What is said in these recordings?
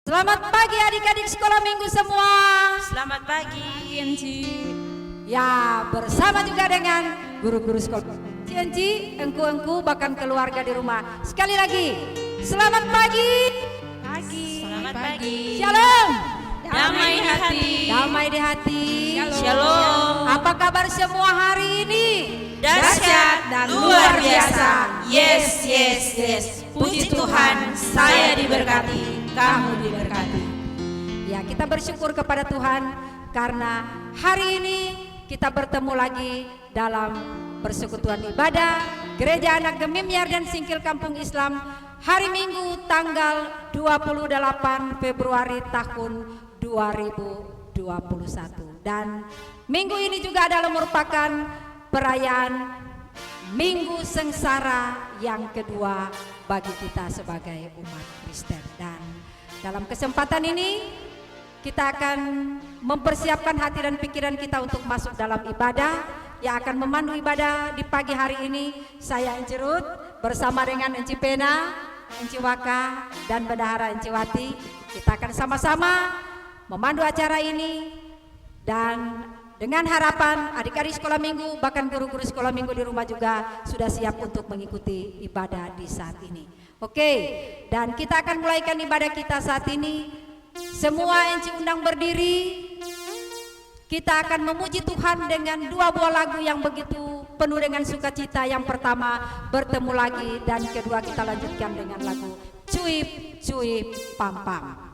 Selamat pagi adik-adik sekolah minggu semua. Selamat pagi, Enci. Ya, bersama juga dengan guru-guru sekolah. Enci, engku-engku bahkan keluarga di rumah. Sekali lagi, selamat pagi. Selamat pagi. Shalom. Damai hati. Damai di hati. Shalom. Apa kabar semua hari ini? Dahsyat dan luar biasa. Yes, yes, yes. Puji Tuhan, saya diberkati, kamu diberkati. Ya, kita bersyukur kepada Tuhan karena hari ini kita bertemu lagi dalam persekutuan ibadah Gereja Anak Gemimyar dan Singkil Kampung Islam hari Minggu tanggal 28 Februari tahun 2021. Dan minggu ini juga adalah merupakan perayaan Minggu Sengsara yang kedua bagi kita sebagai umat Kristen. Dan dalam kesempatan ini kita akan mempersiapkan hati dan pikiran kita untuk masuk dalam ibadah yang akan memandu ibadah di pagi hari ini. Saya Enci Ruth bersama dengan Enci Pena, Enci Waka, dan Bendahara Enci Wati. Kita akan sama-sama memandu acara ini dan dengan harapan adik-adik sekolah minggu bahkan guru-guru sekolah minggu di rumah juga sudah siap untuk mengikuti ibadah di saat ini. Oke, dan kita akan mulaikan ibadah kita saat ini. Semua Enci undang berdiri. Kita akan memuji Tuhan dengan dua buah lagu yang begitu penuh dengan sukacita. Yang pertama bertemu lagi dan kedua kita lanjutkan dengan lagu Cuip Cuip Pam Pam.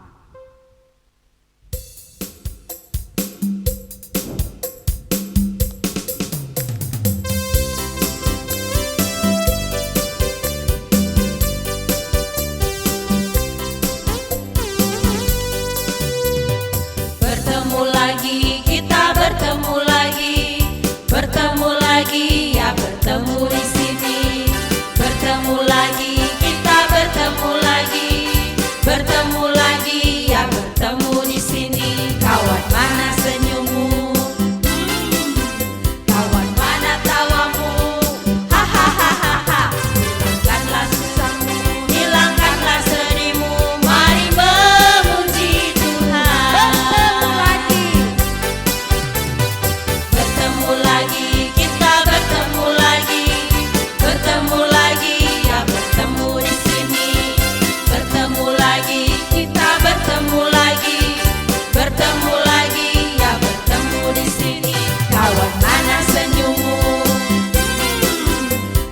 Bertemu di sini, bertemu lagi, kita bertemu lagi, bertemu lagi, ya bertemu di sini. Kawan mana senyummu? Kawan mana tawamu? Hahaha, hilangkanlah susahmu, hilangkanlah sedihmu. Mari memuji Tuhan. Bertemu lagi, kita bertemu lagi, bertemu lagi, ya bertemu di sini, bertemu lagi, kita bertemu lagi, bertemu lagi, ya bertemu di sini. Kawan mana senyummu?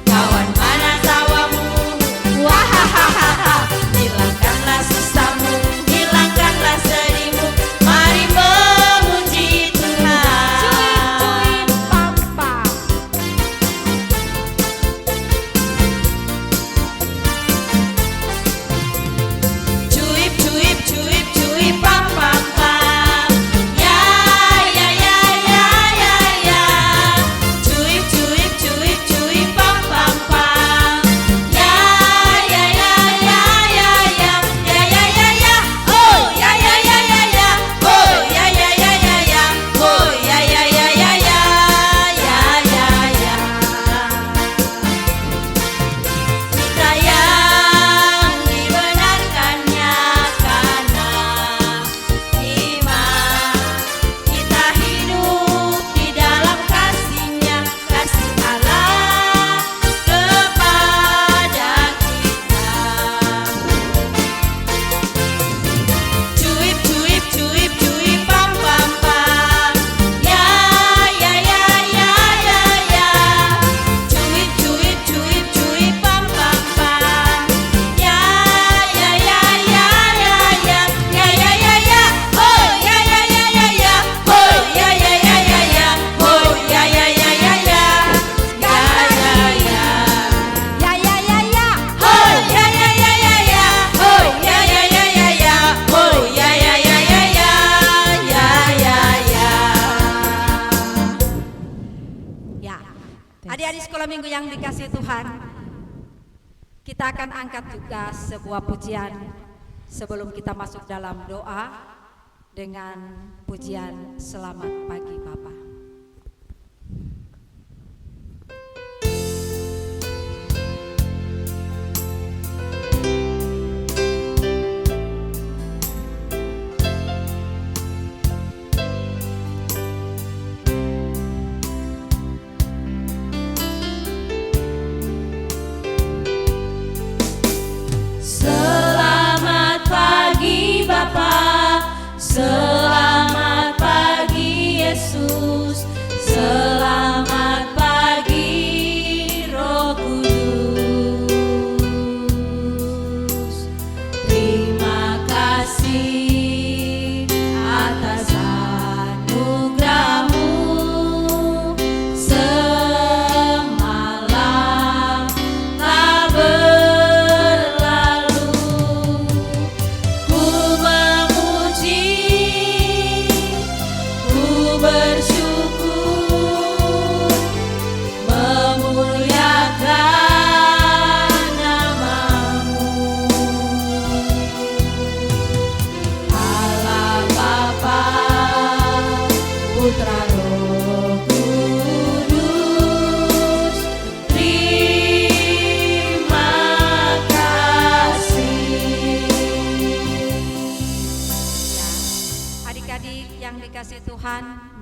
Kawan mana tawamu? Wahahaha, hilangkanlah susahmu, hilangkanlah sedihmu. Mari memuji Tuhan. Pam Pam. Cuip cuip cuip cuip pam pam pam. Ya ya ya ya ya ya. Cuip cuip cuip cuip pam pam pam. Ya ya ya ya ya ya. Ya ya ya ya. Oh ya ya ya ya ya. Oh ya ya ya ya ya. Oh ya ya ya ya ya. Ya ya ya. Kita yang dibenarkannya karena iman, kita hidup di dalam kasih-Nya, kasih Allah kepada kita. Cuip cuip cuip cuip pam pam pam. Ya ya ya ya ya ya. Cuip cuip cuip cuip pam pam pam. Ya ya ya ya ya ya. Ya ya ya ya. Oh ya ya ya ya ya. Oh ya ya ya ya ya. Oh ya ya ya ya ya. Ya ya ya. Ya ya ya ya. Oh ya ya ya ya ya. Oh ya ya ya ya ya. Oh ya ya ya ya ya. Ya ya ya. Ya, adik-adik sekolah minggu yang dikasih Tuhan, kita akan angkat juga sebuah pujian sebelum kita masuk dalam doa dengan pujian Selamat Pagi Bapa.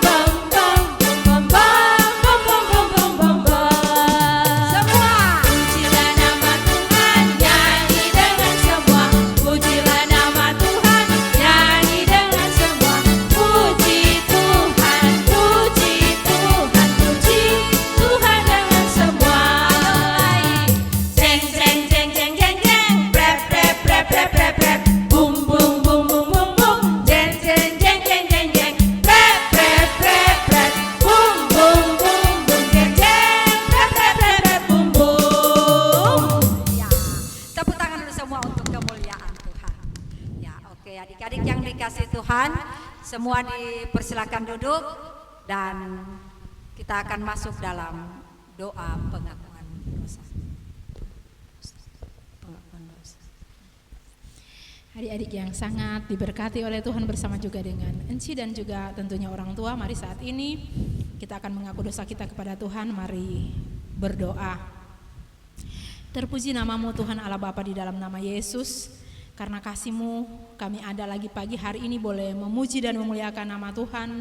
bam bam bam bam. Semua Pujilah nama Tuhan, nyanyi dengan semua. Pujilah nama Tuhan, nyanyi dengan semua. Puji Tuhan, puji Tuhan, puji Tuhan dengan semua. Jeng jeng jeng jeng jeng jeng, prep prep prep prep prep prep, bum bum bum bum bum bum, jeng jeng jeng jeng jeng jeng, prep prep prep prep, bum bum bum bum, jeng jeng, prep prep prep prep, bum bum. ya. Tepuk tangan dulu semua untuk kemuliaan Tuhan. Ya, oke adik-adik yang dikasih Tuhan, semua dipersilakan duduk dan kita akan masuk dalam doa pengakuan dosa. Pengakuan dosa. Adik-adik yang sangat diberkati oleh Tuhan bersama juga dengan Enci dan juga tentunya orang tua, mari saat ini kita akan mengaku dosa kita kepada Tuhan. Mari berdoa. Terpuji namamu Tuhan Allah Bapa di dalam nama Yesus. Karena kasih-Mu kami ada lagi pagi hari ini boleh memuji dan memuliakan nama Tuhan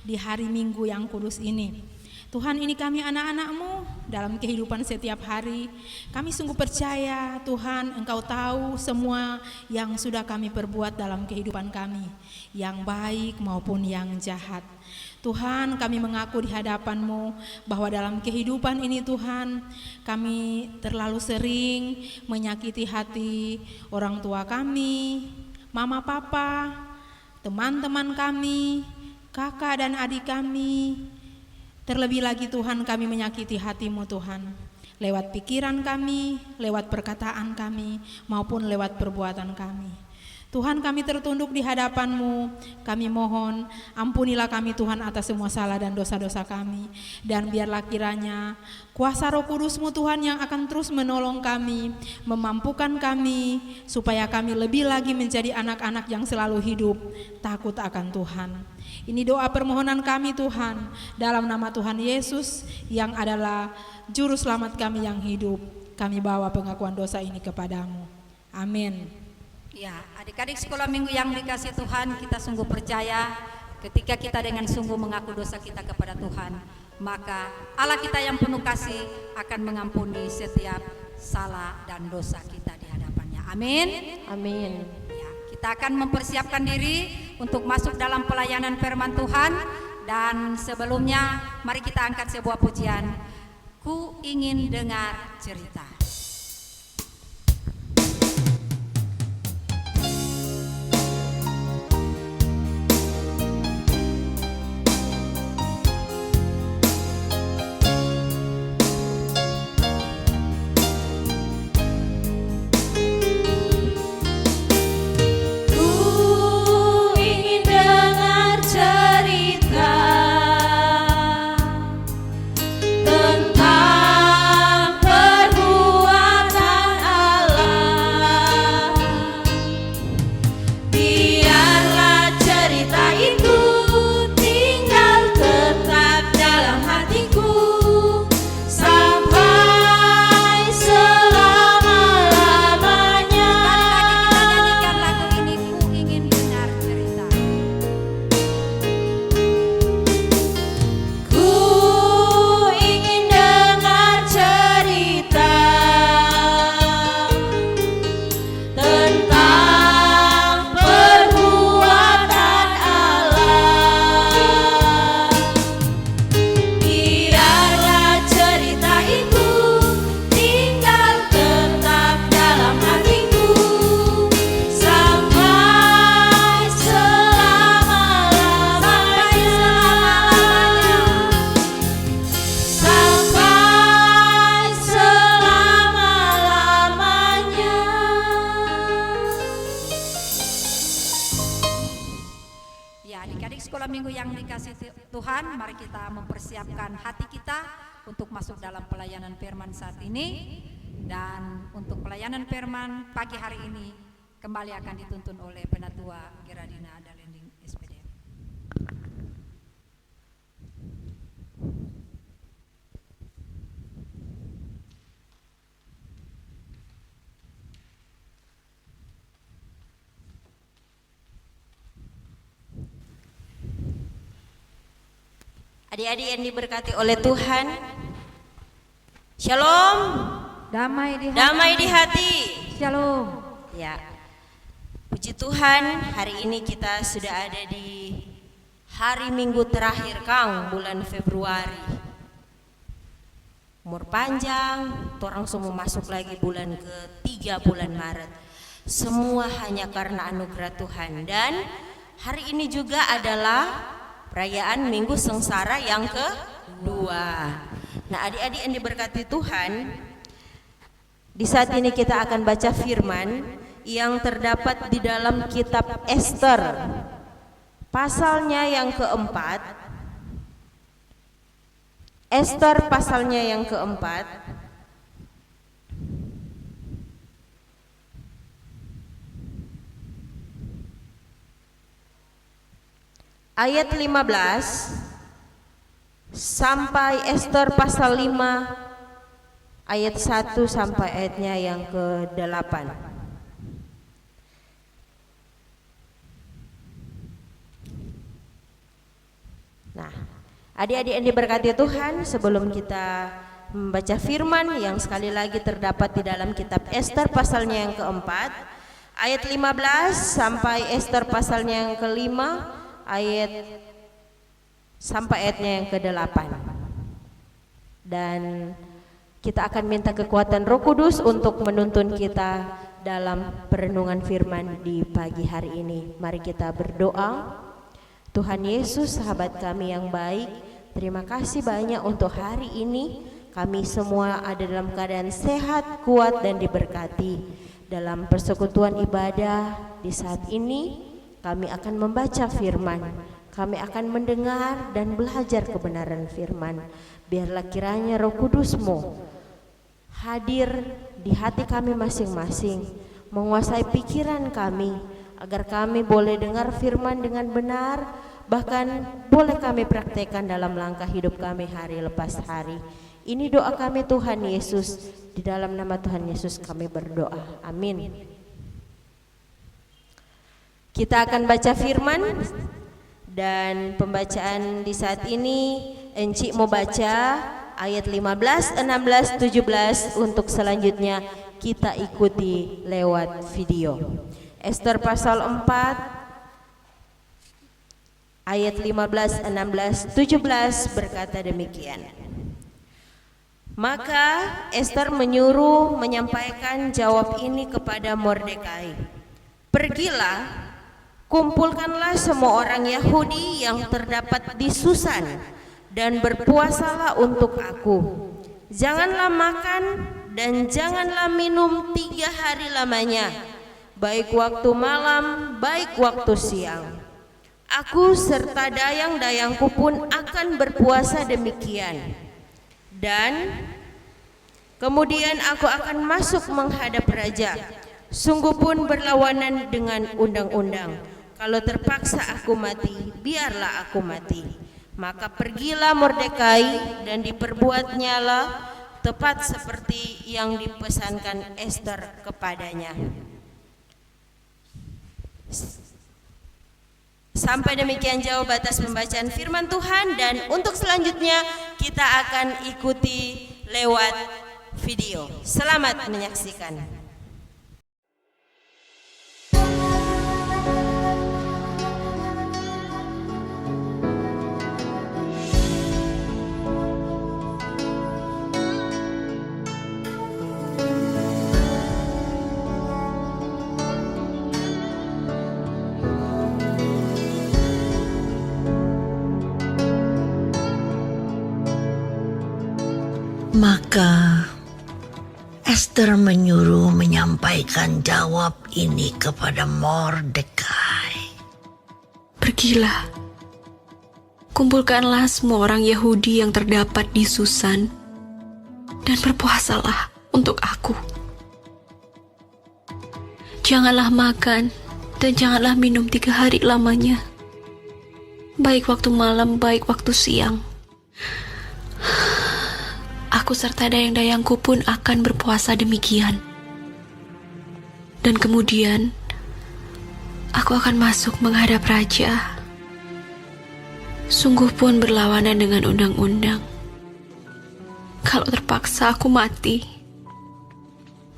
di hari Minggu yang kudus ini. Tuhan, ini kami anak-anak-Mu dalam kehidupan setiap hari. Kami sungguh percaya Tuhan Engkau tahu semua yang sudah kami perbuat dalam kehidupan kami, yang baik maupun yang jahat. Tuhan, kami mengaku di hadapan-Mu bahwa dalam kehidupan ini Tuhan, kami terlalu sering menyakiti hati orang tua kami, mama papa, teman-teman kami, kakak dan adik kami. Terlebih lagi Tuhan, kami menyakiti hati-Mu Tuhan. lewat pikiran kami, lewat perkataan kami, maupun lewat perbuatan kami. Tuhan, kami tertunduk di hadapan-Mu. Kami mohon, ampunilah kami Tuhan atas semua salah dan dosa-dosa kami. Dan biarlah kiranya kuasa Roh Kudus-Mu Tuhan yang akan terus menolong kami, memampukan kami, supaya kami lebih lagi menjadi anak-anak yang selalu hidup, takut akan Tuhan. Ini doa permohonan kami Tuhan, dalam nama Tuhan Yesus yang adalah Juru Selamat kami yang hidup. Kami bawa pengakuan dosa ini kepadamu. Amin. Ya, adik-adik sekolah minggu yang dikasih Tuhan, kita sungguh percaya ketika kita dengan sungguh mengaku dosa kita kepada Tuhan, maka Allah kita yang penuh kasih akan mengampuni setiap salah dan dosa kita di hadapannya. Amin. Amin. Ya, kita akan mempersiapkan diri untuk masuk dalam pelayanan firman Tuhan, dan sebelumnya mari kita angkat sebuah pujian. Ku ingin dengar cerita. Tuhan, mari kita mempersiapkan hati kita untuk masuk dalam pelayanan firman saat ini. Dan untuk pelayanan firman pagi hari ini kembali akan dituntun oleh Penatua Geradina Dalending SPD. Adik-adik yang diberkati oleh Tuhan, Shalom. Damai di hati. Damai di hati. Shalom. Ya, puji Tuhan, hari ini kita sudah ada di hari Minggu terakhir Kang bulan Februari. Umur panjang, orang semua masuk lagi bulan ke-3 bulan Maret. Semua hanya karena anugerah Tuhan. Dan hari ini juga adalah perayaan Minggu Sengsara yang kedua. Nah, adik-adik yang diberkati Tuhan, di saat ini kita akan baca firman yang terdapat di dalam kitab Ester, pasalnya yang keempat. Ester pasalnya yang keempat. Ayat 15 sampai Ester pasal 5 ayat 1 sampai ayatnya yang ke-8. Nah, adik-adik yang diberkati Tuhan, sebelum kita membaca firman yang sekali lagi terdapat di dalam kitab Ester pasalnya yang keempat, ayat 15 sampai Ester pasalnya yang kelima, ayat sampai ayatnya yang ke-8. Dan kita akan minta kekuatan Roh Kudus untuk menuntun kita dalam perenungan firman di pagi hari ini. Mari kita berdoa. Tuhan Yesus, sahabat kami yang baik, terima kasih banyak untuk hari ini. kami semua ada dalam keadaan sehat, kuat, dan diberkati. Dalam persekutuan ibadah di saat ini, kami akan membaca firman. Kami akan mendengar dan belajar kebenaran firman. Biarlah kiranya Roh Kudus-Mu hadir di hati kami masing-masing, menguasai pikiran kami, agar kami boleh dengar firman dengan benar, bahkan boleh kami praktekkan dalam langkah hidup kami hari lepas hari. Ini doa kami Tuhan Yesus, di dalam nama Tuhan Yesus kami berdoa, amin. Kita akan baca firman, dan pembacaan di saat ini Encik mau baca ayat 15, 16, 17. Untuk selanjutnya kita ikuti lewat video. Ester pasal 4 ayat 15, 16, 17 berkata demikian. Maka Ester menyuruh menyampaikan jawab ini kepada Mordekai. Pergilah, kumpulkanlah semua orang Yahudi yang terdapat di Susan dan berpuasalah untuk aku. Janganlah makan dan janganlah minum 3 hari lamanya, baik waktu malam, baik waktu siang. Aku serta dayang-dayangku pun akan berpuasa demikian. Dan kemudian aku akan masuk menghadap raja. Sungguh pun berlawanan dengan undang-undang. Kalau terpaksa aku mati, biarlah aku mati. Maka pergilah Mordekai dan diperbuatnyalah tepat seperti yang dipesankan Ester kepadanya. Sampai demikian jauh batas pembacaan firman Tuhan, dan untuk selanjutnya kita akan ikuti lewat video. Selamat menyaksikan. Maka Ester menyuruh menyampaikan jawab ini kepada Mordekai. Pergilah, kumpulkanlah semua orang Yahudi yang terdapat di Susan, dan berpuasalah untuk aku. Janganlah makan dan janganlah minum 3 hari lamanya, baik waktu malam, baik waktu siang. Aku serta dayang-dayangku pun akan berpuasa demikian. Dan kemudian aku akan masuk menghadap raja. Sungguh pun berlawanan dengan undang-undang. Kalau terpaksa aku mati,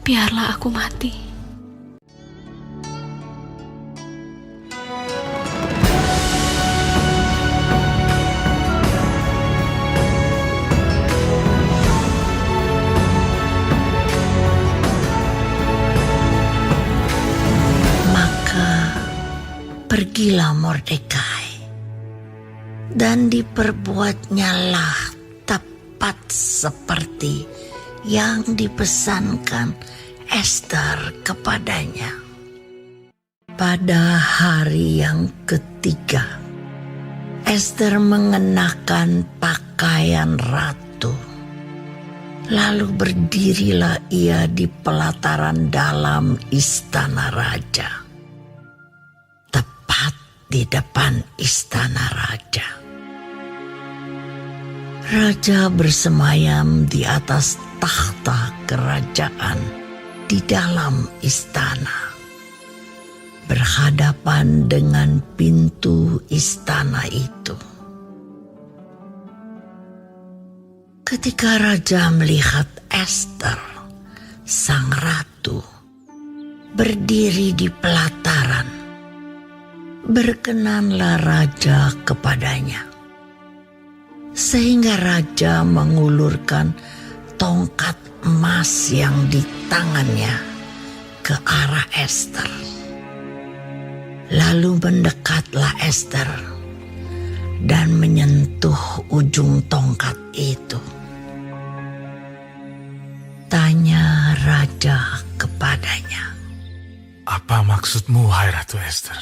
biarlah aku mati. Pergilah Mordekai, dan diperbuatnyalah tepat seperti yang dipesankan Ester kepadanya. Pada hari yang ketiga, Ester mengenakan pakaian ratu. Lalu berdirilah ia di pelataran dalam istana raja, di depan istana raja. Raja bersemayam di atas takhta kerajaan di dalam istana, berhadapan dengan pintu istana itu. Ketika raja melihat Ester, sang ratu, berdiri di pelataran, berkenanlah raja kepadanya, sehingga raja mengulurkan tongkat emas yang di tangannya ke arah Ester. Lalu mendekatlah Ester dan menyentuh ujung tongkat itu. Bertanya raja kepadanya, Apa maksudmu, hai Ratu Ester?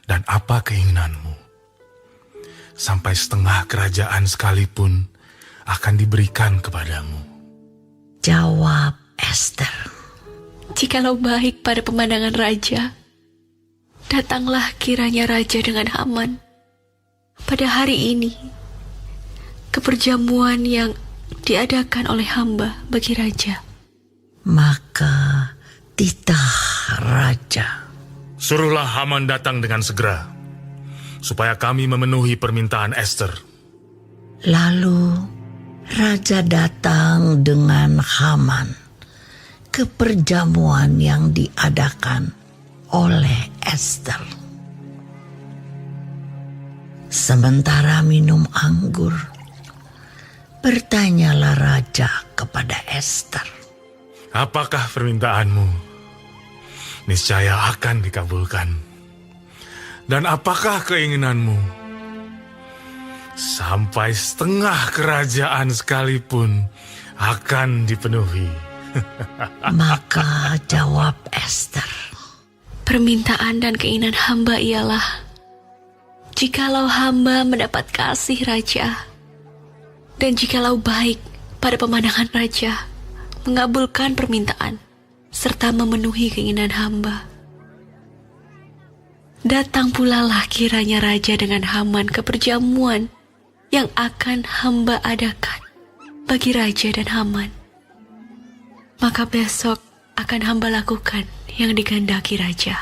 Dan apa keinginanmu? Sampai setengah kerajaan sekalipun akan diberikan kepadamu. jawab Ester. Jikalau baik pada pemandangan raja, datanglah kiranya raja dengan Haman pada hari ini ke perjamuan yang diadakan oleh hamba bagi raja. Maka titah raja. Suruhlah Haman datang dengan segera, supaya kami memenuhi permintaan Ester. Lalu raja datang dengan Haman ke perjamuan yang diadakan oleh Ester. Sementara minum anggur, bertanyalah raja kepada Ester. Apakah permintaanmu? Niscaya akan dikabulkan. Dan apakah keinginanmu? Sampai setengah kerajaan sekalipun akan dipenuhi. Maka jawab Ester. Permintaan dan keinginan hamba ialah, jikalau hamba mendapat kasih raja, dan jikalau baik pada pemandangan raja, mengabulkan permintaan, serta memenuhi keinginan hamba. Datang pula lah kiranya raja dengan Haman ke perjamuan yang akan hamba adakan bagi raja dan Haman. Maka besok akan hamba lakukan yang digandaki raja.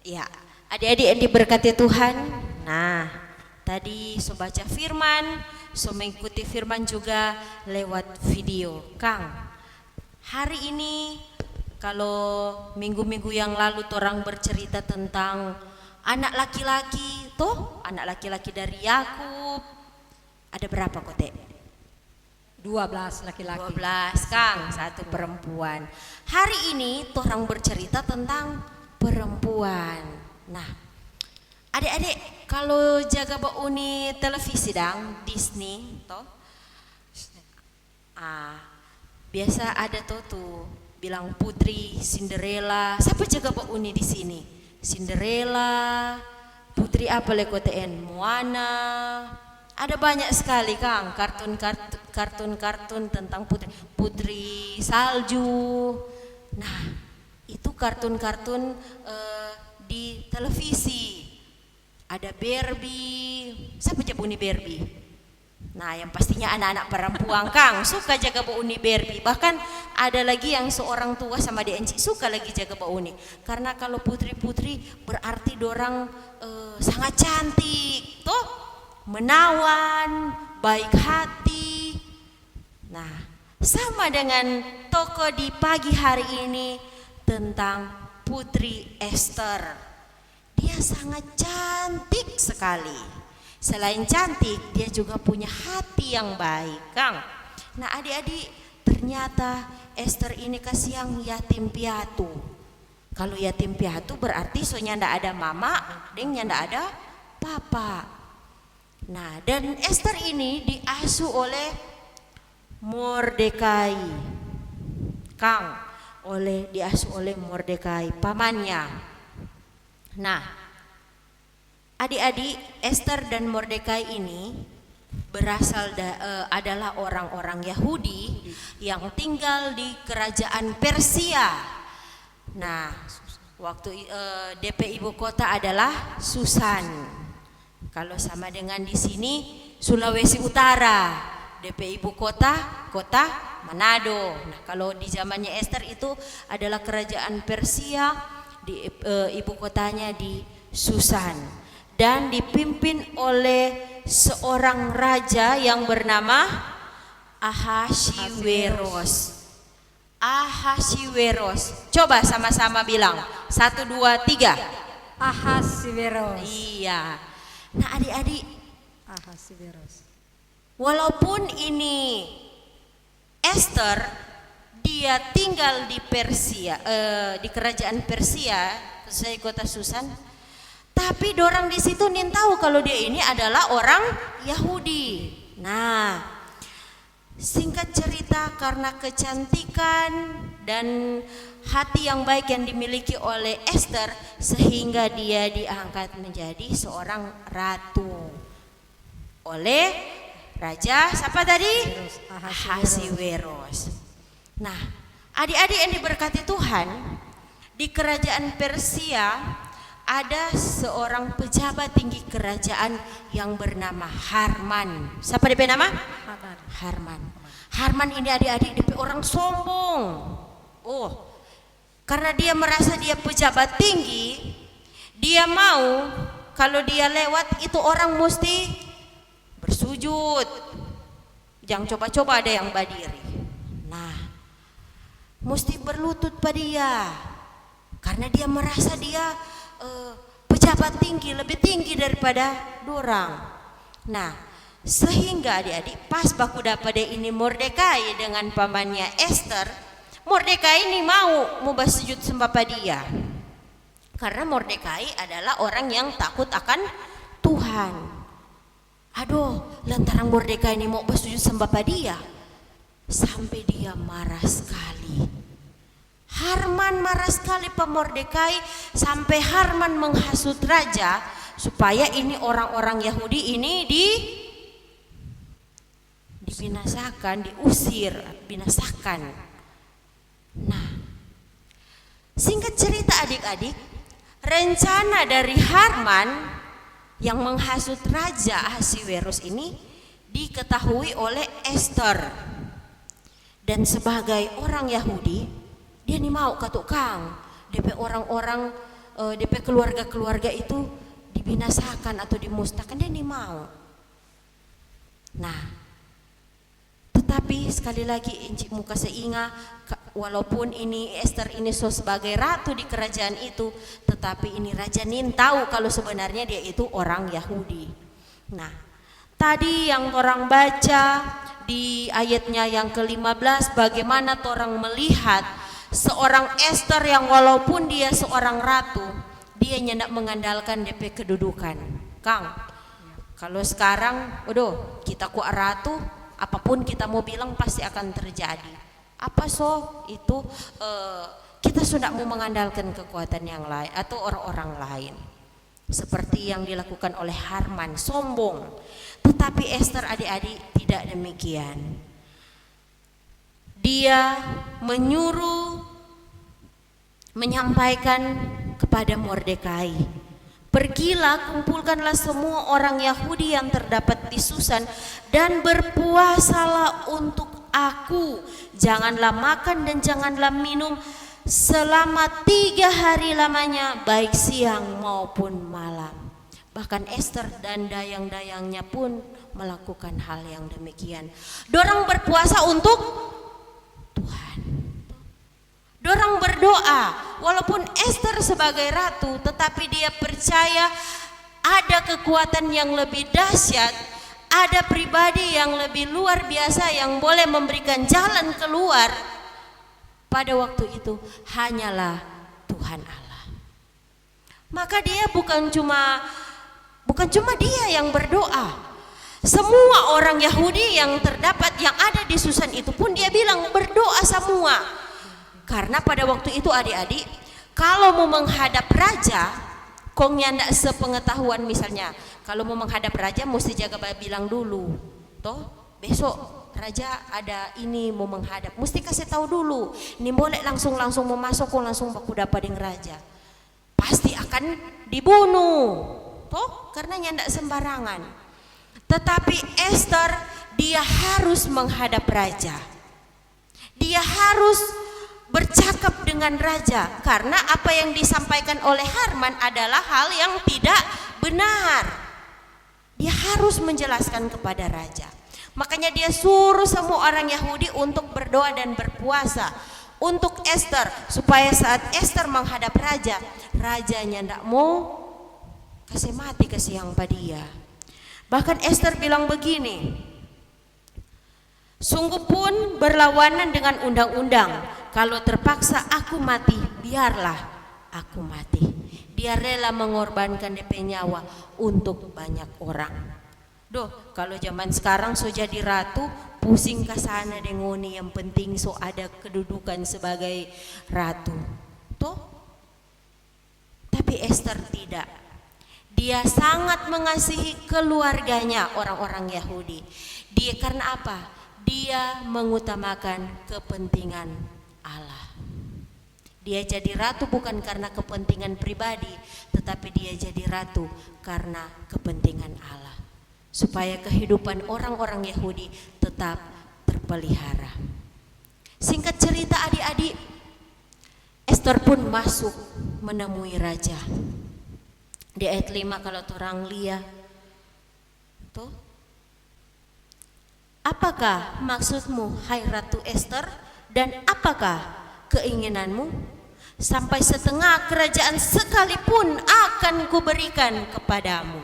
Ya, adik-adik yang diberkati Tuhan. Nah, tadi so baca firman, so mengikuti firman juga lewat video. Kang, hari ini kalau minggu-minggu yang lalu orang bercerita tentang anak laki-laki, toh anak laki-laki dari Yakub. Ada berapa kote? 12 laki-laki. 12, Kang, 1 perempuan. Hari ini orang bercerita tentang perempuan. Nah, adik-adik kalau jaga bauni televisi dang Disney toh, biasa ada tuh bilang putri Cinderella. Siapa jaga bauni di sini? Cinderella, putri apa lekoten? Moana. Ada banyak sekali Kang kartun-kartun tentang putri salju. Nah, itu kartun-kartun di televisi. Ada Barbie. Siapa jaga uni Barbie? Nah, yang pastinya anak-anak perempuan Kang suka jaga uni Barbie. Bahkan ada lagi yang seorang tua sama dia Enci suka lagi jaga uni. Karena kalau putri-putri berarti dorang sangat cantik, toh menawan, baik hati. Nah, sama dengan toko di pagi hari ini tentang Putri Ester. Dia sangat cantik sekali. Selain cantik, dia juga punya hati yang baik, Kang. Nah, adik-adik, ternyata Ester ini kasih yang yatim piatu. Kalau yatim piatu berarti soalnya ndak ada mama, dengnya ndak ada papa. Nah, dan Ester ini diasuh oleh Mordekai. Kang diasuh oleh Mordekai pamannya. Nah, adik-adik, Esther dan Mordekai ini adalah orang-orang Yahudi yang tinggal di kerajaan Persia. Nah, waktu DP ibu kota adalah Susan. Kalau sama dengan di sini Sulawesi Utara, DP ibu kota Manado. Nah, kalau di zamannya Esther itu adalah kerajaan Persia, di ibu kotanya di Susan, dan dipimpin oleh seorang raja yang bernama Ahasiweros. Coba sama-sama bilang 1, 2, 3. Ahasiweros. Iya. Nah, adik-adik, Ahasiweros. walaupun ini Esther, dia tinggal di Persia, di kerajaan Persia, khususnya kota Susan, tapi dorang di situ nin tahu kalau dia ini adalah orang Yahudi. Nah, singkat cerita, karena kecantikan dan hati yang baik yang dimiliki oleh Esther, sehingga dia diangkat menjadi seorang ratu oleh Raja siapa tadi? Ahasiweros. Nah, adik-adik yang diberkati Tuhan, di kerajaan Persia ada seorang pejabat tinggi kerajaan yang bernama Harman. Siapa DP nama? Harman. Harman ini adik-adik DP orang sombong. Karena dia merasa dia pejabat tinggi, dia mau kalau dia lewat itu orang mesti bersujud. Jangan coba-coba ada yang berdiri. Nah, mesti berlutut pada dia, karena dia merasa dia pejabat tinggi, lebih tinggi daripada dorang. Nah, sehingga adik-adik pas baku dapat ini Mordekai dengan pamannya Esther, Mordekai ini mau bersujud sembah pada dia, karena Mordekai adalah orang yang takut akan Tuhan. Lantaran Mordekai ini mau bersujud sembah pada dia, sampai dia marah sekali. Harman marah sekali Pak Mordekai, sampai Harman menghasut raja supaya ini orang-orang Yahudi ini dibinasakan, diusir, binasakan. Nah, singkat cerita adik-adik, rencana dari Harman yang menghasut Raja Ahasiweros ini diketahui oleh Esther, dan sebagai orang Yahudi dia nih mau katukang DP orang-orang DP keluarga-keluarga itu dibinasakan atau dimusnahkan, dia nih mau. Nah, tetapi sekali lagi Encik muka seinga, walaupun ini Esther ini sebagai ratu di kerajaan itu, tetapi ini raja nin tahu kalau sebenarnya dia itu orang Yahudi. Nah, tadi yang orang baca di ayatnya yang ke-15, bagaimana orang melihat seorang Esther yang walaupun dia seorang ratu, dia nyendak mengandalkan DP kedudukan. Kang, kalau sekarang, kita kuat ratu, apapun kita mau bilang pasti akan terjadi. Itu kita sudah mau mengandalkan kekuatan yang lain atau orang-orang lain, seperti yang dilakukan oleh Harman, sombong. Tetapi Esther adik-adik tidak demikian. Dia menyampaikan kepada Mordekai, pergilah, kumpulkanlah semua orang Yahudi yang terdapat di Susan dan berpuasalah untuk aku. Janganlah makan dan janganlah minum selama 3 hari lamanya, baik siang maupun malam. Bahkan Esther dan dayang-dayangnya pun melakukan hal yang demikian. Dorang berpuasa untuk Tuhan. Dorang berdoa, walaupun Esther sebagai ratu, tetapi dia percaya ada kekuatan yang lebih dahsyat, ada pribadi yang lebih luar biasa yang boleh memberikan jalan keluar. Pada waktu itu hanyalah Tuhan Allah. Maka dia bukan cuma dia yang berdoa, Semua orang Yahudi yang terdapat yang ada di Susan itu pun dia bilang berdoa semua. Karena pada waktu itu adik-adik, kalau mau menghadap raja, kongnya ndak sepengetahuan misalnya, kalau mau menghadap raja mesti jaga bilang dulu, toh besok raja ada ini mau menghadap, mesti kasih tahu dulu. Ini boleh langsung mau masuk kok langsung baku dapat dengan raja, pasti akan dibunuh, toh karena ndak sembarangan. Tetapi Esther dia harus menghadap raja. Dia harus bercakap dengan raja karena apa yang disampaikan oleh Haman adalah hal yang tidak benar. Dia harus menjelaskan kepada raja. Makanya dia suruh semua orang Yahudi untuk berdoa dan berpuasa untuk Esther supaya saat Esther menghadap raja, rajanya tidak mau kasih mati kesiang pada dia. Bahkan Esther bilang begini, sungguh pun berlawanan dengan undang-undang. Kalau terpaksa aku mati, biarlah aku mati. Dia rela mengorbankan DP nyawa untuk banyak orang. Doh, kalau zaman sekarang so jadi ratu, pusing ke sana dengoni, yang penting so ada kedudukan sebagai ratu. Toh? Tapi Esther tidak. Dia sangat mengasihi keluarganya orang-orang Yahudi. Dia karena apa? Dia mengutamakan kepentingan Allah. Dia jadi ratu bukan karena kepentingan pribadi, tetapi dia jadi ratu karena kepentingan Allah. Supaya kehidupan orang-orang Yahudi tetap terpelihara. Singkat cerita adik-adik, Esther pun masuk menemui raja. Di ayat 5 kalau orang lihat tuh, apakah maksudmu hai Ratu Esther, dan apakah keinginanmu? Sampai setengah kerajaan sekalipun akan kuberikan kepadamu.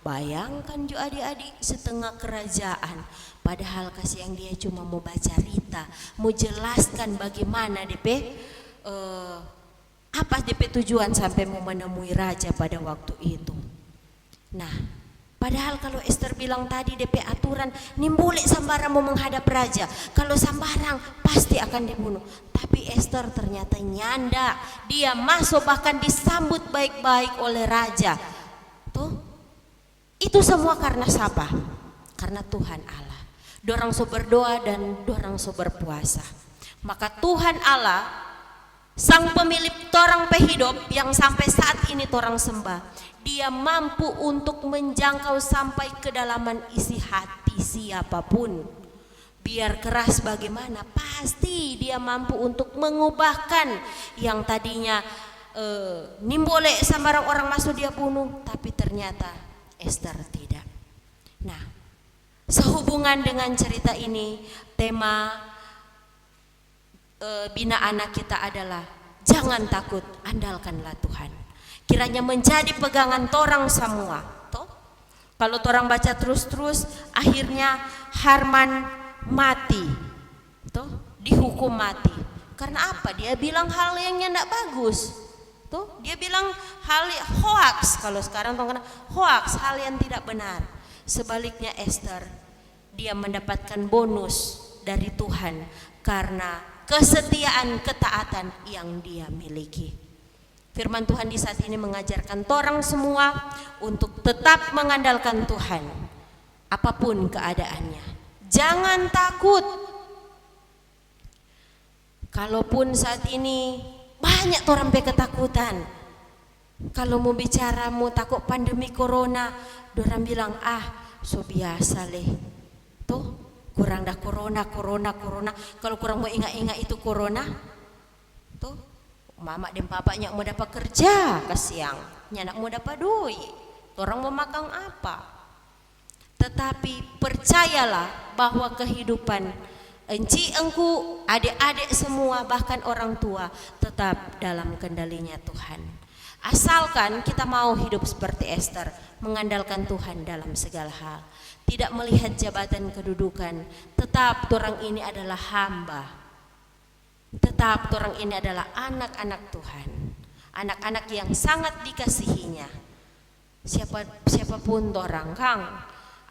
Bayangkan juga adik-adik, setengah kerajaan. Padahal kasih yang dia cuma mau baca Rita, mau jelaskan bagaimana DP apa DP tujuan sampai mau menemui raja pada waktu itu. Nah, padahal kalau Esther bilang tadi DP aturan, boleh sembarang mau menghadap raja. Kalau sembarang pasti akan dibunuh. Tapi Esther ternyata nyanda. Dia masuk bahkan disambut baik-baik oleh raja. Tuh, itu semua karena siapa? Karena Tuhan Allah. Dorang so berdoa dan dorang so berpuasa. Maka Tuhan Allah, Sang pemilik torang pehidup yang sampai saat ini torang sembah, dia mampu untuk menjangkau sampai kedalaman isi hati siapapun. Biar keras bagaimana, pasti dia mampu untuk mengubahkan yang tadinya nimbole sembarang orang masuk dia bunuh, tapi ternyata Esther tidak. Nah, sehubungan dengan cerita ini, tema bina anak kita adalah jangan takut, andalkanlah Tuhan. Kiranya menjadi pegangan torang semua. Toh? Kalau torang baca terus-terus, akhirnya Haman mati. Toh? Dihukum mati. Karena apa? Dia bilang hal yang tidak bagus. Toh? Dia bilang hal hoax. Kalau sekarang torang kena hoax, hal yang tidak benar. Sebaliknya Esther, dia mendapatkan bonus dari Tuhan karena kesetiaan, ketaatan yang dia miliki. Firman Tuhan di saat ini mengajarkan torang semua untuk tetap mengandalkan Tuhan apapun keadaannya. Jangan takut. Kalaupun saat ini banyak torang ketakutan. Kalau mau bicara mau takut pandemi corona, dorang bilang so biasa leh. Tuh kurang dah corona. Kalau kurang mau ingat-ingat itu corona, tuh mama dan papanya mau dapat kerja kasiang, nyanak mau dapat duit, orang mau makan apa. Tetapi percayalah bahwa kehidupan enci engku, adik-adik semua, bahkan orang tua tetap dalam kendalinya Tuhan. Asalkan kita mau hidup seperti Esther, mengandalkan Tuhan dalam segala hal. Tidak melihat jabatan kedudukan, tetap orang ini adalah hamba. Tetap orang ini adalah anak-anak Tuhan. Anak-anak yang sangat dikasihinya. Siapapun orang, Kang,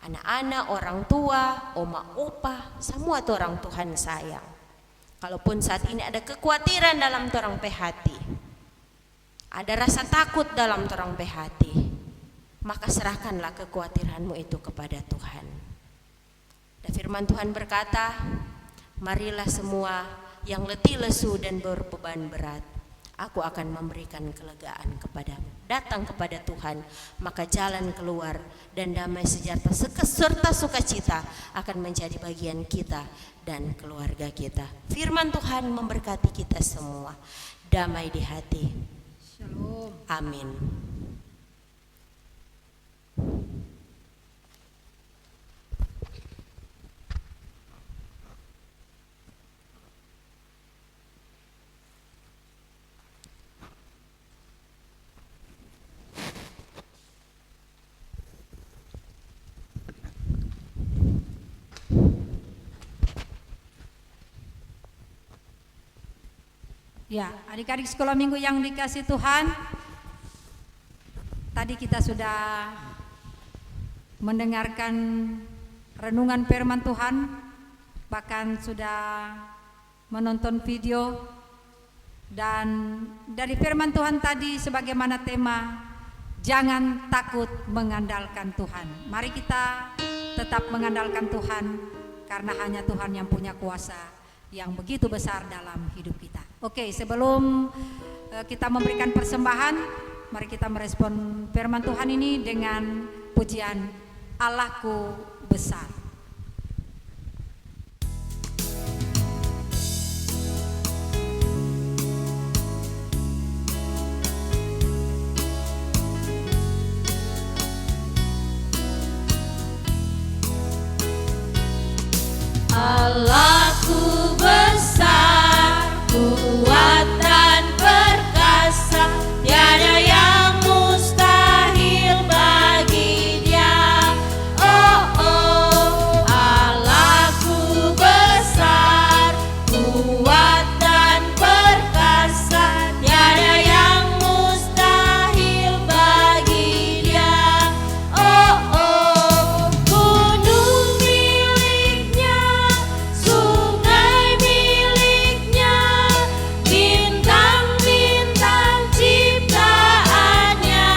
anak-anak, orang tua, oma, opa, semua tuh orang Tuhan sayang. Kalaupun saat ini ada kekhawatiran dalam torang pe hati, ada rasa takut dalam torang pe hati, maka serahkanlah kekhawatiranmu itu kepada Tuhan. Dan firman Tuhan berkata, marilah semua yang letih lesu dan berbeban berat, aku akan memberikan kelegaan kepadamu. Datang kepada Tuhan, maka jalan keluar dan damai sejahtera serta sukacita akan menjadi bagian kita dan keluarga kita. Firman Tuhan memberkati kita semua. Damai di hati. Shalom. Amin. Ya, adik-adik sekolah minggu yang dikasih Tuhan, tadi kita sudah mendengarkan renungan firman Tuhan, bahkan sudah menonton video, dan dari firman Tuhan tadi sebagaimana tema, jangan takut mengandalkan Tuhan. Mari kita tetap mengandalkan Tuhan, karena hanya Tuhan yang punya kuasa yang begitu besar dalam hidup kita. Oke, sebelum kita memberikan persembahan, mari kita merespon firman Tuhan ini dengan pujian Allahku besar. Allahku besar, kuat dan perkasa, tiada yang mustahil bagi Dia. Oh oh, Allahku besar, kuat dan perkasa, tiada yang mustahil bagi Dia. Oh oh, gunung miliknya, sungai miliknya, bintang-bintang ciptaannya.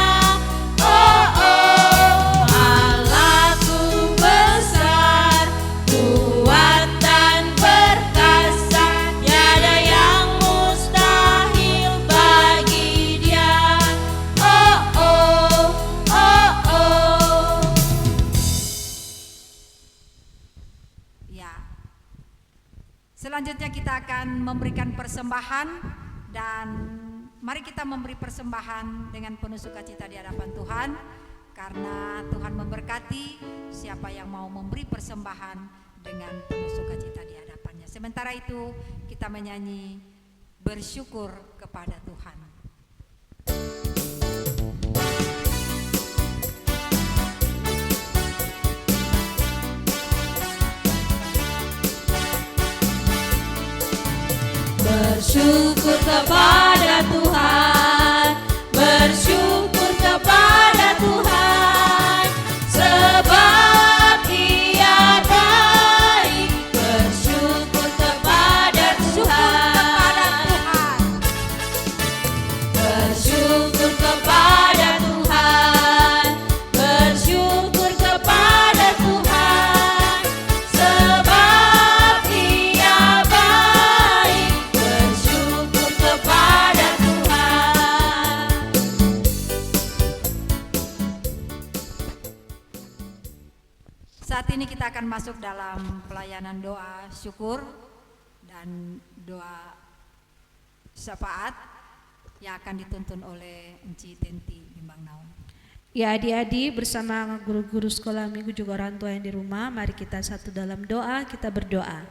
Oh oh, Allahku besar, kuat dan perkasa, tiada yang mustahil bagi Dia. Oh oh, oh oh. Ya. Selanjutnya kita akan memberikan persembahan, dan mari kita memberi persembahan dengan penuh sukacita di hadapan Tuhan, karena Tuhan memberkati siapa yang mau memberi persembahan dengan penuh sukacita di hadapannya. Sementara itu kita menyanyi bersyukur kepada Tuhan. Bersyukur kepada Tuhan, bersyukur kepada Tuhan, sebab Ia baik. Bersyukur kepada Tuhan, bersyukur kepada Tuhan, bersyukur kepada Tuhan, sebab Ia baik. Bersyukur kepada Tuhan. Saat ini kita akan masuk dalam pelayanan doa syukur dan doa syafaat yang akan dituntun oleh Enci Tenti Bimbang Naung. Ya adik-adik bersama guru-guru sekolah minggu juga orang tua yang di rumah, mari kita satu dalam doa, kita berdoa.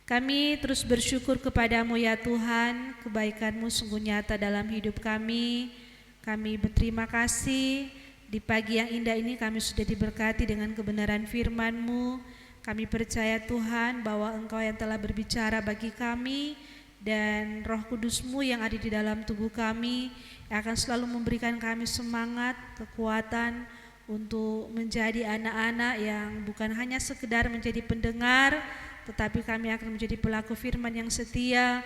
Kami terus bersyukur kepadamu ya Tuhan, kebaikanmu sungguh nyata dalam hidup kami. Kami berterima kasih di pagi yang indah ini kami sudah diberkati dengan kebenaran firman-Mu. Kami percaya Tuhan bahwa Engkau yang telah berbicara bagi kami, dan Roh Kudus-Mu yang ada di dalam tubuh kami yang akan selalu memberikan kami semangat, kekuatan untuk menjadi anak-anak yang bukan hanya sekedar menjadi pendengar, tetapi kami akan menjadi pelaku firman yang setia,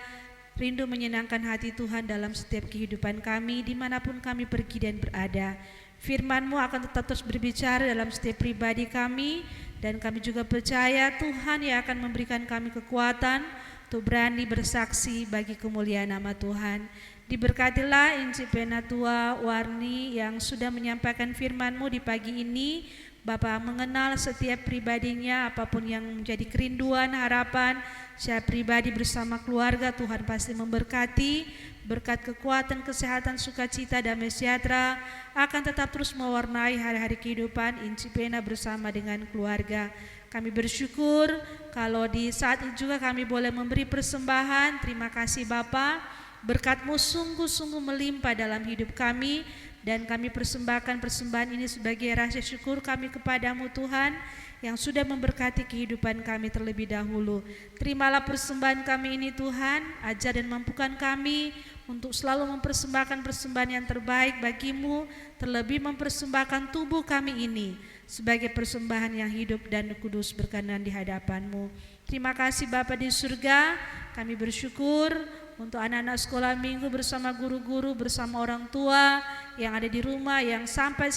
rindu menyenangkan hati Tuhan dalam setiap kehidupan kami, dimanapun kami pergi dan berada. Firman-Mu akan tetap terus berbicara dalam setiap pribadi kami, dan kami juga percaya Tuhan yang akan memberikan kami kekuatan untuk berani bersaksi bagi kemuliaan nama Tuhan. Diberkatilah Inci Penatua Warni yang sudah menyampaikan firman-Mu di pagi ini. Bapak mengenal setiap pribadinya, apapun yang menjadi kerinduan, harapan saya pribadi bersama keluarga, Tuhan pasti memberkati. Berkat kekuatan, kesehatan, sukacita, damai sejahtera akan tetap terus mewarnai hari-hari kehidupan Inci Pena bersama dengan keluarga. Kami bersyukur kalau di saat ini juga kami boleh memberi persembahan. Terima kasih Bapak, berkat-Mu sungguh-sungguh melimpah dalam hidup kami, dan kami persembahkan persembahan ini sebagai rasa syukur kami kepadamu Tuhan yang sudah memberkati kehidupan kami terlebih dahulu. Terimalah persembahan kami ini Tuhan, ajar dan mampukan kami untuk selalu mempersembahkan persembahan yang terbaik bagimu, terlebih mempersembahkan tubuh kami ini sebagai persembahan yang hidup dan kudus berkenan di hadapan-Mu. Terima kasih Bapa di surga, kami bersyukur untuk anak-anak sekolah minggu bersama guru-guru, bersama orang tua yang ada di rumah, yang sampai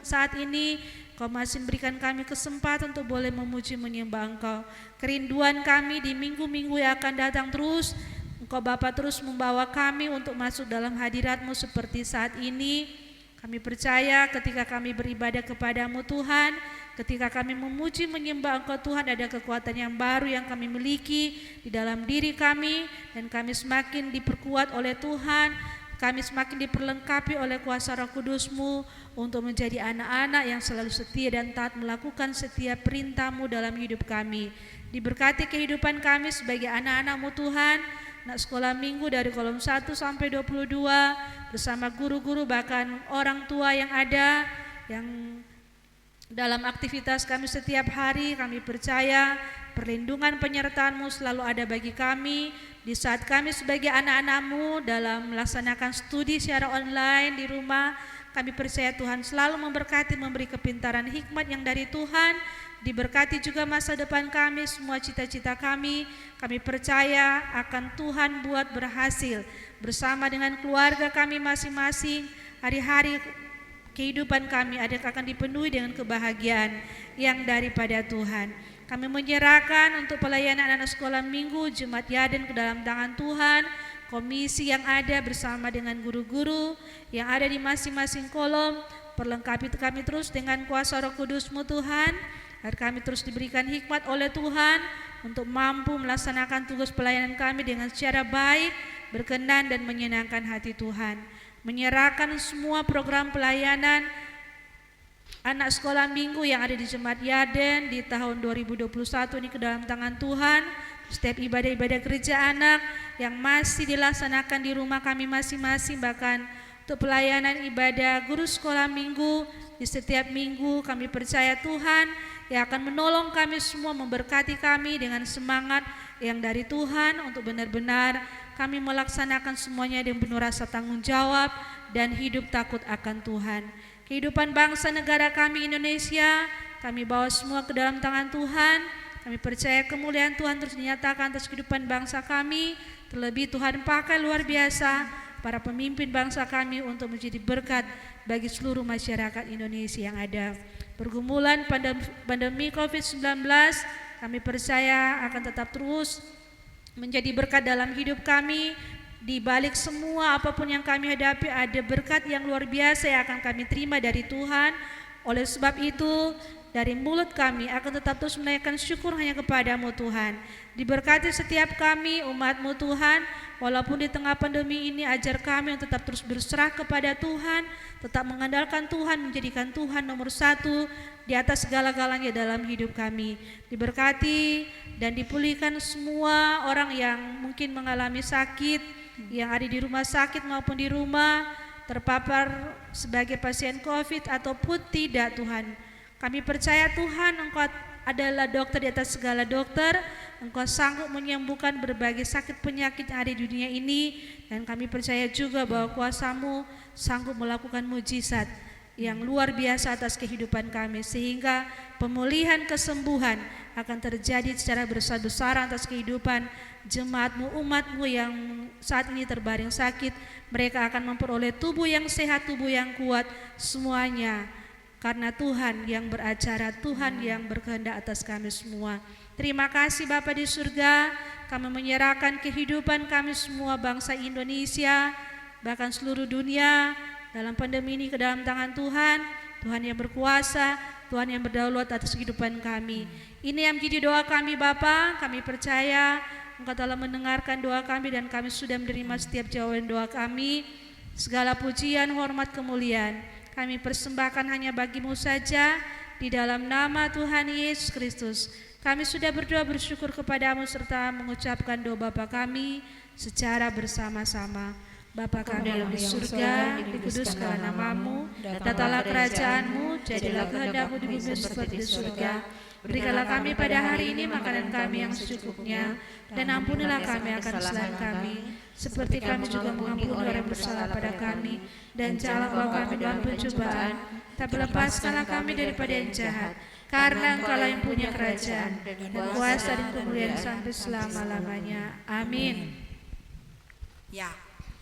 saat ini Kau masih memberikan kami kesempatan untuk boleh memuji menyembah Engkau. Kerinduan kami di minggu-minggu yang akan datang terus, Engkau Bapa terus membawa kami untuk masuk dalam hadirat-Mu seperti saat ini. Kami percaya ketika kami beribadah kepadamu Tuhan, ketika kami memuji menyembah Engkau Tuhan, ada kekuatan yang baru yang kami miliki di dalam diri kami, dan kami semakin diperkuat oleh Tuhan. Kami semakin diperlengkapi oleh kuasa Roh Kudus-Mu untuk menjadi anak-anak yang selalu setia dan taat melakukan setiap perintah-Mu dalam hidup kami. Diberkati kehidupan kami sebagai anak-anak-Mu Tuhan, anak sekolah minggu dari kolom 1 sampai 22, bersama guru-guru bahkan orang tua yang ada, yang dalam aktivitas kami setiap hari. Kami percaya perlindungan penyertaan-Mu selalu ada bagi kami di saat kami sebagai anak-anak-Mu dalam melaksanakan studi secara online di rumah. Kami percaya Tuhan selalu memberkati, memberi kepintaran hikmat yang dari Tuhan. Diberkati juga masa depan kami, semua cita-cita kami. Kami percaya akan Tuhan buat berhasil bersama dengan keluarga kami masing-masing. Hari-hari kehidupan kami akan dipenuhi dengan kebahagiaan yang daripada Tuhan. Kami menyerahkan untuk pelayanan anak sekolah minggu Jemaat Yaden ke dalam tangan Tuhan. Komisi yang ada bersama dengan guru-guru yang ada di masing-masing kolom, perlengkapi kami terus dengan kuasa Roh Kudus-Mu Tuhan, agar kami terus diberikan hikmat oleh Tuhan untuk mampu melaksanakan tugas pelayanan kami dengan secara baik, berkenan dan menyenangkan hati Tuhan. Menyerahkan semua program pelayanan anak sekolah minggu yang ada di Jemaat Yaden di tahun 2021 ini ke dalam tangan Tuhan. Setiap ibadah-ibadah gereja anak yang masih dilaksanakan di rumah kami masing-masing, bahkan untuk pelayanan ibadah guru sekolah minggu di setiap minggu, kami percaya Tuhan yang akan menolong kami semua, memberkati kami dengan semangat yang dari Tuhan untuk benar-benar kami melaksanakan semuanya dengan penuh rasa tanggung jawab dan hidup takut akan Tuhan. Kehidupan bangsa negara kami Indonesia, kami bawa semua ke dalam tangan Tuhan. Kami percaya kemuliaan Tuhan terus dinyatakan atas kehidupan bangsa kami. Terlebih Tuhan pakai luar biasa para pemimpin bangsa kami untuk menjadi berkat bagi seluruh masyarakat Indonesia yang ada. Pergumulan pandemi COVID-19 kami percaya akan tetap terus menjadi berkat dalam hidup kami. Di balik semua apapun yang kami hadapi, ada berkat yang luar biasa yang akan kami terima dari Tuhan. Oleh sebab itu, dari mulut kami akan tetap terus menaikkan syukur hanya kepadamu Tuhan. Diberkati setiap kami umat-Mu Tuhan, walaupun di tengah pandemi ini ajar kami untuk tetap terus berserah kepada Tuhan, tetap mengandalkan Tuhan, menjadikan Tuhan nomor satu di atas segala-galanya dalam hidup kami. Diberkati dan dipulihkan semua orang yang mungkin mengalami sakit, yang ada di rumah sakit maupun di rumah, terpapar sebagai pasien COVID ataupun tidak Tuhan. Kami percaya Tuhan Engkau adalah dokter di atas segala dokter. Engkau sanggup menyembuhkan berbagai sakit penyakit yang ada di dunia ini. Dan kami percaya juga bahwa kuasa-Mu sanggup melakukan mujizat yang luar biasa atas kehidupan kami, sehingga pemulihan kesembuhan akan terjadi secara besar-besaran atas kehidupan jemaat-Mu, umat-Mu yang saat ini terbaring sakit. Mereka akan memperoleh tubuh yang sehat, tubuh yang kuat, semuanya karena Tuhan yang beracara, Tuhan yang berkehendak atas kami semua. Terima kasih Bapa di surga, kami menyerahkan kehidupan kami semua, bangsa Indonesia, bahkan seluruh dunia dalam pandemi ini ke dalam tangan Tuhan. Tuhan yang berkuasa, Tuhan yang berdaulat atas kehidupan kami. Ini yang menjadi doa kami Bapa. Kami percaya Engkau telah mendengarkan doa kami dan kami sudah menerima setiap jawaban doa kami. Segala pujian, hormat, kemuliaan kami persembahkan hanya bagi-Mu saja, di dalam nama Tuhan Yesus Kristus. Kami sudah berdoa bersyukur kepadamu serta mengucapkan doa Bapa kami secara bersama-sama. Bapa kami yang di surga, dikuduskanlah namamu, datanglah kerajaan-Mu, jadilah kehendak-Mu di bumi seperti di surga. Berikanlah kami pada hari ini makanan kami yang secukupnya, dan ampunilah kami akan kesalahan kami, seperti kami juga mengampuni orang yang bersalah pada kami. Dan janganlah bawa kami dalam pencobaan, tapi lepaskanlah kami daripada yang jahat. Karena Engkau-lah yang punya kerajaan, dan kuasa dan kemuliaan sampai selama-lamanya. Amin. Ya,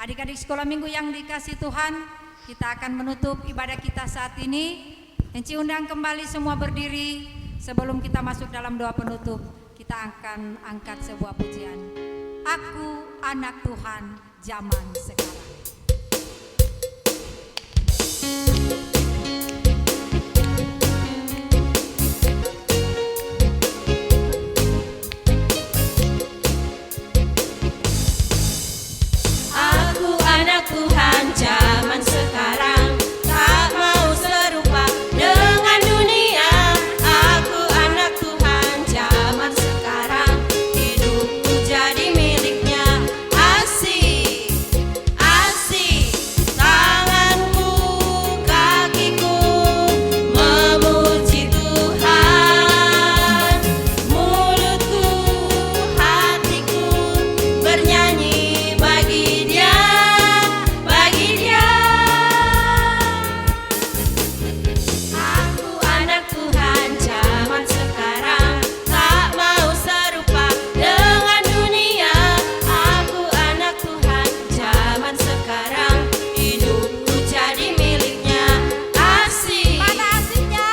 adik-adik sekolah minggu yang dikasih Tuhan, kita akan menutup ibadah kita saat ini. Enci undang kembali semua berdiri. Sebelum kita masuk dalam doa penutup, kita akan angkat sebuah pujian. Aku anak Tuhan zaman sekarang. Aku anak Tuhan zaman sekarang, tak mau serupa dengan dunia. Aku anak Tuhan zaman sekarang, hidupku jadi miliknya. Asik, asik, tanganku, kakiku memuji Tuhan. Mulutku, hatiku bernyanyi bagi Dia, bagi Dia. Aku anak Tuhan zaman sekarang, tak mau serupa dengan dunia. Aku anak Tuhan zaman sekarang, hidupku jadi miliknya. Asik, Mana asiknya?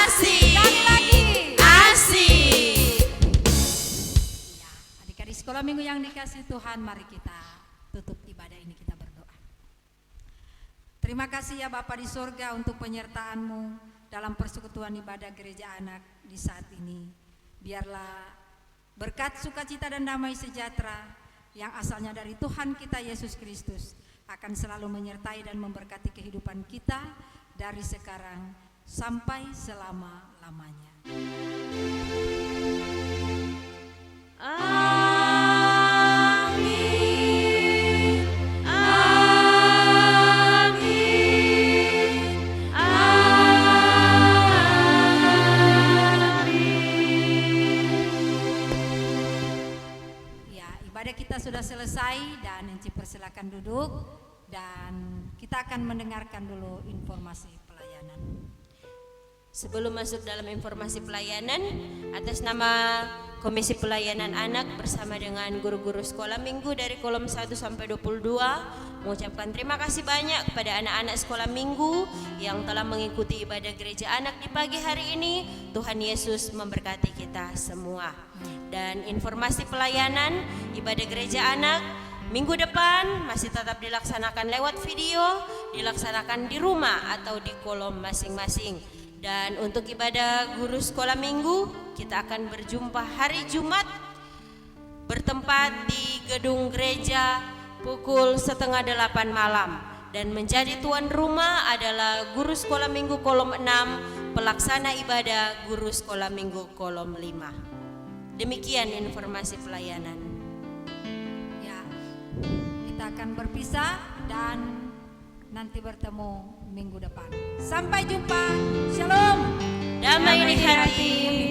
asik, Sekali lagi. asik. Ya, adik-adik sekolah minggu yang dikasih Tuhan, mari kita tutup ibadah ini, kita berdoa. Terima kasih ya Bapa di surga untuk penyertaan-Mu dalam persekutuan ibadah gereja anak di saat ini. Biarlah berkat sukacita dan damai sejahtera yang asalnya dari Tuhan kita Yesus Kristus akan selalu menyertai dan memberkati kehidupan kita dari sekarang sampai selama-lamanya. Amin, amin, Ya, ibadah kita sudah selesai dan Enci persilakan duduk dan kita akan mendengarkan dulu informasi pelayanan. Sebelum masuk dalam informasi pelayanan, atas nama Komisi Pelayanan Anak bersama dengan guru-guru sekolah minggu dari kolom 1 sampai 22 mengucapkan terima kasih banyak kepada anak-anak sekolah minggu yang telah mengikuti ibadah gereja anak di pagi hari ini. Tuhan Yesus memberkati kita semua. Dan informasi pelayanan ibadah gereja anak minggu depan masih tetap dilaksanakan lewat video, dilaksanakan di rumah atau di kolom masing-masing. Dan untuk ibadah guru sekolah minggu, kita akan berjumpa hari Jumat bertempat di gedung gereja pukul 7:30 malam. Dan menjadi tuan rumah adalah guru sekolah minggu kolom 6, pelaksana ibadah guru sekolah minggu kolom 5. Demikian informasi pelayanan. Ya, kita akan berpisah dan nanti bertemu minggu depan. Sampai jumpa. Shalom. Damai di hati.